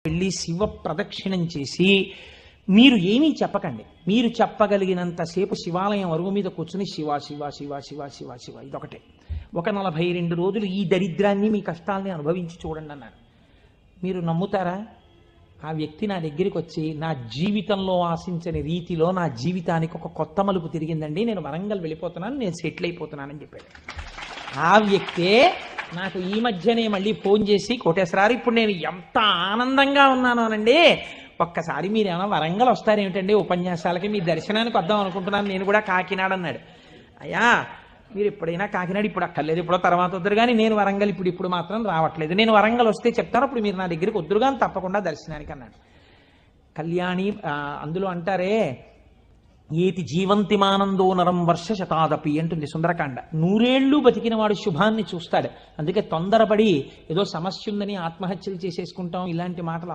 వెళ్ళి శివ ప్రదక్షిణం చేసి మీరు ఏమీ చెప్పకండి. మీరు చెప్పగలిగినంతసేపు శివాలయం అరుగు మీద కూర్చుని శివ శివ శివ శివ శివ శివ ఇదొకటే. ఒక 42 రోజులు ఈ దరిద్రాన్ని మీ కష్టాలని అనుభవించి చూడండి అన్నారు. మీరు నమ్ముతారా? ఆ వ్యక్తి నా దగ్గరికి వచ్చి నా జీవితంలో ఆశించని రీతిలో నా జీవితానికి ఒక కొత్త మలుపు తిరిగిందండి, నేను వరంగల్ వెళ్ళిపోతున్నాను, నేను సెటిల్ అయిపోతున్నానని చెప్పాడు. ఆ వ్యక్తే నాకు ఈ మధ్యనే మళ్ళీ ఫోన్ చేసి, కోటేశ్వరారు ఇప్పుడు నేను ఎంత ఆనందంగా ఉన్నాను అనండి, ఒక్కసారి మీరు ఏమైనా వరంగల్ వస్తారేమిటండి ఉపన్యాసాలకి, మీ దర్శనానికి వద్దాం అనుకుంటున్నాను, నేను కూడా కాకినాడ అన్నాడు. అయ్యా మీరు ఎప్పుడైనా కాకినాడ ఇప్పుడు అక్కర్లేదు, ఎప్పుడో తర్వాత వద్దరు కానీ నేను వరంగల్ ఇప్పుడు మాత్రం రావట్లేదు, నేను వరంగల్ వస్తే చెప్తాను, అప్పుడు మీరు నా దగ్గరికి వద్దురు కానీ తప్పకుండా దర్శనానికి అన్నాడు. కళ్యాణి అందులో అంటారే ఏతి జీవంతిమానందో నరం వర్ష శతాదపి అంటుంది సుందరకాండ. 100 ఏళ్ళు బతికిన వాడు శుభాన్ని చూస్తాడు. అందుకే తొందరపడి ఏదో సమస్య ఉందని ఆత్మహత్యలు చేసేసుకుంటాం ఇలాంటి మాటలు